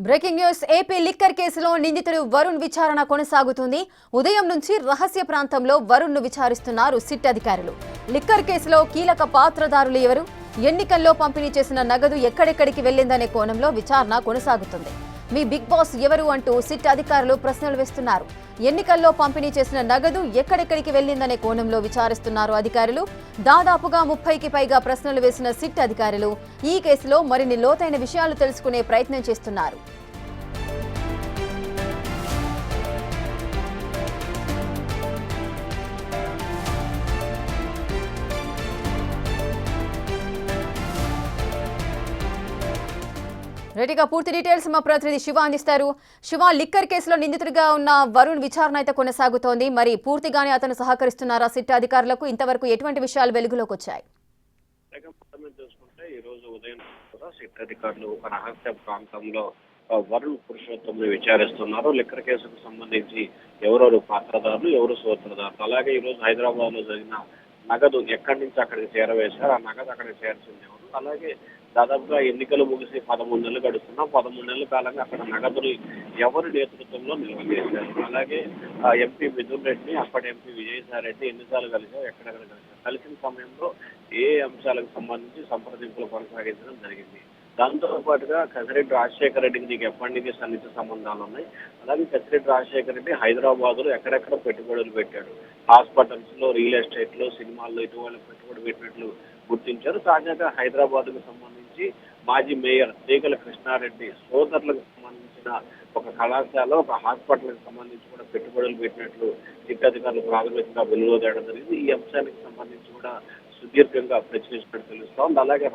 Breaking news AP liquor కేసులో నిందితుడు వరుణ్ విచారణ కొనసాగుతుంది. ఉదయం నుంచి రహస్య ప్రాంతంలో వరుణ్ ను విచారిస్తున్నారు సిట్ అధికారులు. లిక్కర్ కేసులో కీలక పాత్రధారులు ఎవరు, ఎన్నికల్లో పంపిణీ చేసిన నగదు ఎక్కడెక్కడికి వెళ్లిందనే కోణంలో విచారణ కొనసాగుతుంది. మీ బిగ్ బాస్ ఎవరు అంటూ సిట్ అధికారులు ప్రశ్నలు వేస్తున్నారు. ఎన్నికల్లో పంపిణీ చేసిన నగదు ఎక్కడెక్కడికి వెళ్లిందనే కోణంలో విచారిస్తున్నారు అధికారులు. దాదాపుగా 30కి పైగా ప్రశ్నలు వేసిన సిట్ అధికారులు ఈ కేసులో మరిన్ని లోతైన విషయాలు తెలుసుకునే ప్రయత్నం చేస్తున్నారు. రెడీగా పూర్తి డీటెయిల్స్ మా ప్రతినిధి శివ అందిస్తారు. శివ, లిక్కర్ కేసులో నిందితుడిగా ఉన్న వరుణ్ విచారణ అయితే కొనసాగుతోంది. మరి పూర్తిగానే అతను సహకరిస్తున్నారా సిట్ అధికారులకు? ఇంతవరకు ఎటువంటి విషయాలు వెలుగులోకి వచ్చాయి? చూసుకుంటే ఈ రోజు ఉదయం కూడా సిట్ అధికారులు ఒక రహస్య ప్రాంతంలో వరుణ్ పురుషోత్తం విచారిస్తున్నారు. లిక్కర్ కేసుకు సంబంధించి ఎవరెవరు పాత్రదారులు, ఎవరు సూత్రధారులు, అలాగే ఈ రోజు హైదరాబాద్ లో జరిగిన నగదు ఎక్కడి నుంచి అక్కడికి చేరవేశారు, ఆ నగదు అక్కడికి చేర్చింది ఎవరు, అలాగే దాదాపుగా ఎన్నికలు ముగిసి 13 నెలలు గడుస్తున్నా 13 నెలల కాలంగా అక్కడ నగదుని ఎవరి నేతృత్వంలో నిల్వ చేశారు, అలాగే ఎంపీ మిథున్ రెడ్డిని అప్పటి ఎంపీ విజయసాయి రెడ్డి ఎన్నిసార్లు కలిశారు, ఎక్కడెక్కడ కలిశారు, కలిసిన సమయంలో ఏ అంశాలకు సంబంధించి సంప్రదింపులు కొనసాగించడం జరిగింది. దాంతో పాటుగా కసిరెడ్డి రాజశేఖర రెడ్డికి నీకు ఎప్పటి నుంచి సన్నిహిత సంబంధాలు ఉన్నాయి, అలాగే కసిరెడ్డి రాజశేఖర రెడ్డి హైదరాబాద్ లో ఎక్కడెక్కడ పెట్టుబడులు పెట్టాడు, హాస్పిటల్స్ లో, రియల్ ఎస్టేట్ లో, సినిమాల్లో ఇటువంటి పెట్టుబడి పెట్టినట్లు గుర్తించారు. తాజాగా హైదరాబాద్ కు సంబంధించి మాజీ మేయర్ తీగల కృష్ణారెడ్డి సోదరులకు సంబంధించిన ఒక కళాశాల, ఒక హాస్పిటల్ కి సంబంధించి కూడా పెట్టుబడులు పెట్టినట్లు సిట్ అధికారులు ప్రాథమికంగా వెలువడేయడం జరిగింది. ఈ అంశానికి సంబంధించి కూడా సుదీర్ఘంగా ప్రశ్నించినట్టు తెలుస్తోంది. అలాగే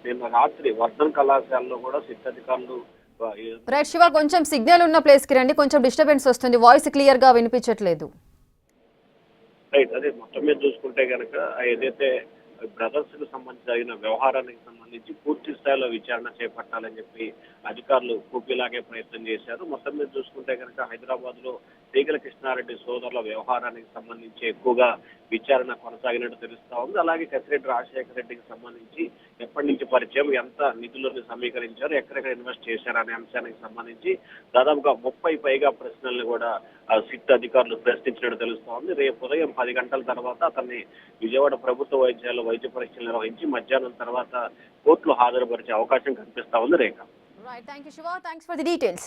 నిన్న రాత్రి వర్ధన్ కళాశాలలో కూడా సిట్ అధికారులు శివ, కొంచెం సిగ్నల్ ఉన్న ప్లేస్ కి రండి, కొంచెం డిస్టర్బెన్స్ వస్తుంది, వాయిస్ క్లియర్ గా వినిపించట్లేదు. అదే మొత్తం మీద చూసుకుంటే కనుక ఏదైతే బ్రదర్స్ కు సంబంధించి జరిగిన వ్యవహారానికి సంబంధించి పూర్తి స్థాయిలో విచారణ చేపట్టాలని చెప్పి అధికారులు కూపీలాగే ప్రయత్నం చేశారు. మొత్తం మీద చూసుకుంటే కనుక హైదరాబాద్ లో తీగల కృష్ణారెడ్డి సోదరుల వ్యవహారానికి సంబంధించి ఎక్కువగా విచారణ కొనసాగినట్టు తెలుస్తా ఉంది. అలాగే కసిరెడ్డి రాజశేఖర రెడ్డికి సంబంధించి ఎప్పటి నుంచి పరిచయం, ఎంత నిధులను సమీకరించారు, ఎక్కడెక్కడ ఇన్వెస్ట్ చేశారు అనే అంశానికి సంబంధించి దాదాపుగా 30 పైగా ప్రశ్నలను కూడా సిట్ అధికారులు ప్రశ్నించినట్టు తెలుస్తా ఉంది. రేపు ఉదయం 10 గంటల తర్వాత అతన్ని విజయవాడ ప్రభుత్వ వైద్యాలయంలో వైద్య పరీక్షలు నిర్వహించి మధ్యాహ్నం తర్వాత కోర్టులో హాజరుపరిచే అవకాశం కనిపిస్తా ఉంది. Rekha. Right, thank you Shiva, thanks for the details.